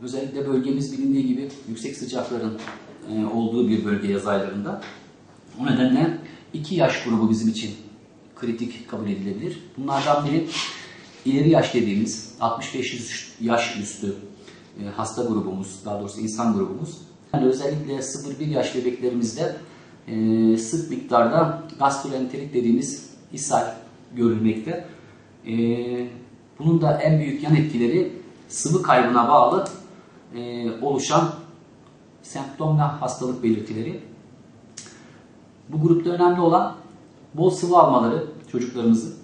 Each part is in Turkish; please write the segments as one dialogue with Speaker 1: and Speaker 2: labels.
Speaker 1: Özellikle bölgemiz bilindiği gibi yüksek sıcakların olduğu bir bölge yaz aylarında. O nedenle 2 yaş grubu bizim için kritik kabul edilebilir. Bunlardan biri ileri yaş dediğimiz 65 yaş üstü hasta grubumuz, daha doğrusu insan grubumuz. Yani özellikle 0-1 yaş bebeklerimizde sık miktarda gastroenterit dediğimiz ishal görülmekte. Bunun da en büyük yan etkileri sıvı kaybına bağlı oluşan semptom ve hastalık belirtileri. Bu grupta önemli olan bol sıvı almaları çocuklarımızın.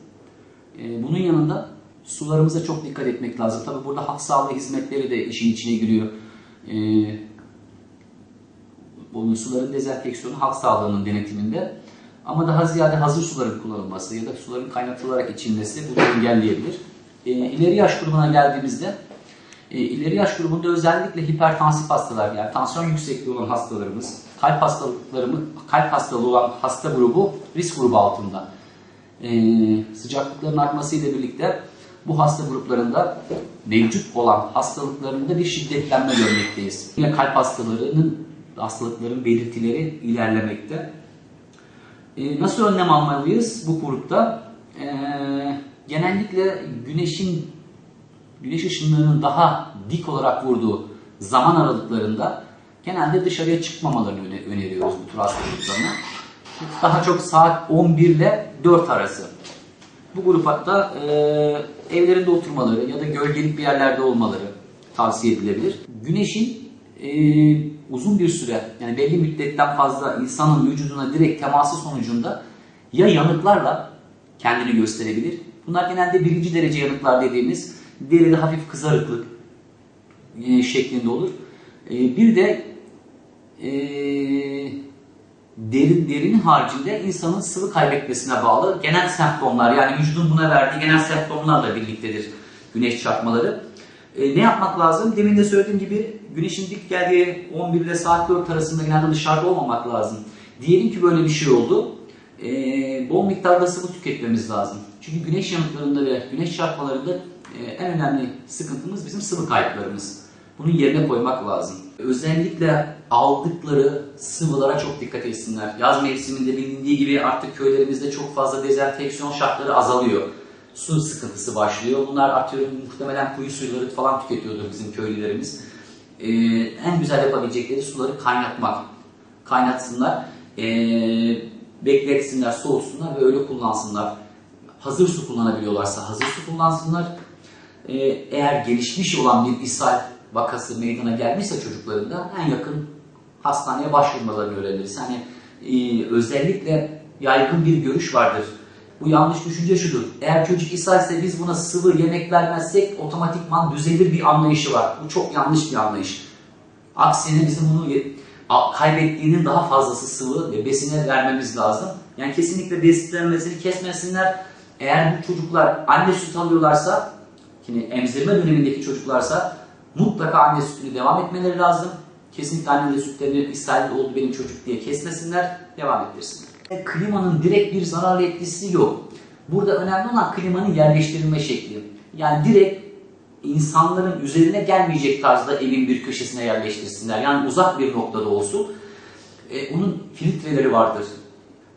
Speaker 1: Bunun yanında sularımıza çok dikkat etmek lazım. Tabi burada halk sağlığı hizmetleri de işin içine giriyor. Bu suların dezenfeksiyonu halk sağlığının denetiminde. Ama daha ziyade hazır suların kullanılması ya da suların kaynatılarak içilmesi bunu engelleyebilir. İleri yaş grubuna geldiğimizde, ileri yaş grubunda özellikle hipertansif hastalar, yani tansiyon yüksekliği olan hastalarımız, kalp hastalığı olan hasta grubu risk grubu altında. Sıcaklıkların artmasıyla birlikte bu hasta gruplarında mevcut olan hastalıklarında bir şiddetlenme görmekteyiz. Yine kalp hastalıkların belirtileri ilerlemekte. Nasıl önlem almalıyız bu grupta? Genellikle güneş ışınlarının daha dik olarak vurduğu zaman aralıklarında genelde dışarıya çıkmamalarını öneriyoruz bu tür hasta gruplarına. Daha çok saat 11 ile 4 arası. Bu grup hatta evlerinde oturmaları ya da gölgelik bir yerlerde olmaları tavsiye edilebilir. Güneşin uzun bir süre, yani belli müddetten fazla insanın vücuduna direkt teması sonucunda ya yanıklarla kendini gösterebilir. Bunlar genelde 1. derece yanıklar dediğimiz deride hafif kızarıklık şeklinde olur. Bir de derinin haricinde insanın sıvı kaybetmesine bağlı genel semptomlar, yani vücudun buna verdiği genel semptomlarla birliktedir güneş çarpmaları. Ne yapmak lazım? Demin de söylediğim gibi güneşin dik geldiği 11 ile saat 4 arasında genelde dışarıda olmamak lazım. Diyelim ki böyle bir şey oldu. Bol miktarda sıvı tüketmemiz lazım. Çünkü güneş yanıklarında ve güneş çarpmalarında en önemli sıkıntımız bizim sıvı kayıplarımız. Bunu yerine koymak lazım. Özellikle aldıkları sıvılara çok dikkat etsinler. Yaz mevsiminde bilindiği gibi artık köylerimizde çok fazla dezenfeksiyon şartları azalıyor. Su sıkıntısı başlıyor. Bunlar atıyorum muhtemelen kuyu suyları falan tüketiyordur bizim köylülerimiz. En güzel yapabilecekleri suları kaynatmak. Kaynatsınlar, bekletsinler, soğutsunlar ve öyle kullansınlar. Hazır su kullanabiliyorlarsa hazır su kullansınlar. Eğer gelişmiş olan bir ishal vakası meydana gelmişse çocuklarında en yakın hastaneye başvurmalarını öğreniriz. Hani özellikle yaygın bir görüş vardır. Bu yanlış düşünce şudur. Eğer çocuk ishalse biz buna sıvı yemek vermezsek otomatikman düzelir bir anlayışı var. Bu çok yanlış bir anlayış. Aksine bizim bunu kaybettiğinin daha fazlası sıvı ve besine vermemiz lazım. Yani kesinlikle beslenmesini kesmesinler. Eğer bu çocuklar anne süt alıyorlarsa, şimdi emzirme dönemindeki çocuklarsa mutlaka anne sütünü devam etmeleri lazım. Kesinlikle anne sütlerini ishal oldu benim çocuk diye kesmesinler, devam ettirsinler. Klimanın direkt bir zararlı etkisi yok. Burada önemli olan klimanın yerleştirilme şekli. Yani direkt insanların üzerine gelmeyecek tarzda evin bir köşesine yerleştirsinler. Yani uzak bir noktada olsun. Onun filtreleri vardır.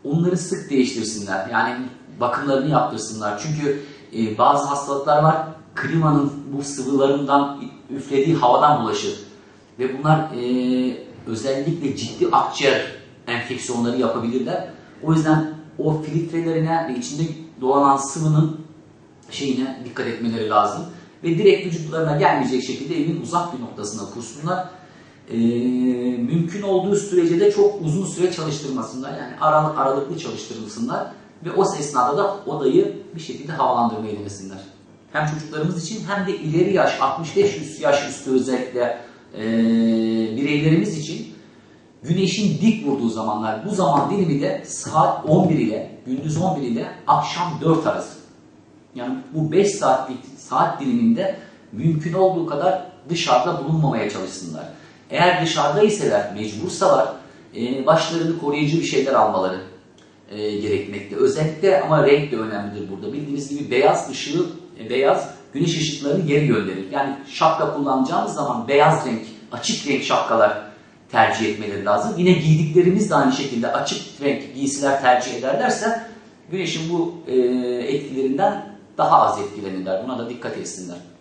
Speaker 1: Onları sık değiştirsinler. Yani bakımlarını yaptırsınlar. Çünkü bazı hastalıklar var. Klimanın bu sıvılarından üflediği havadan bulaşır. Ve bunlar özellikle ciddi akciğer enfeksiyonları yapabilirler. O yüzden o filtrelerine ve içinde dolanan sıvının şeyine dikkat etmeleri lazım. Ve direkt vücutlarına gelmeyecek şekilde evin uzak bir noktasına kursunlar. Mümkün olduğu sürece de çok uzun süre çalıştırmasınlar. Yani aralıklı çalıştırılsınlar. Ve o esnada da odayı bir şekilde havalandırmayı denesinler. Hem çocuklarımız için hem de ileri yaş, 65 yaş üstü özellikle bireylerimiz için güneşin dik vurduğu zamanlar, bu zaman dilimi de saat 11 ile, gündüz 11 ile akşam 4 arası. Yani bu 5 saatlik saat diliminde mümkün olduğu kadar dışarıda bulunmamaya çalışsınlar. Eğer dışarıda iseler, mecbursalar başlarını koruyucu bir şeyler almaları gerekmekte. Özellikle ama renk de önemlidir burada. Bildiğiniz gibi beyaz ışığı, beyaz güneş ışıklarını geri gönderir. Yani şapka kullanacağımız zaman beyaz renk, açık renk şapkalar tercih etmeleri lazım. Yine giydiklerimiz de aynı şekilde açık renk giysiler tercih ederlerse güneşin bu etkilerinden daha az etkilenirler. Buna da dikkat etsinler.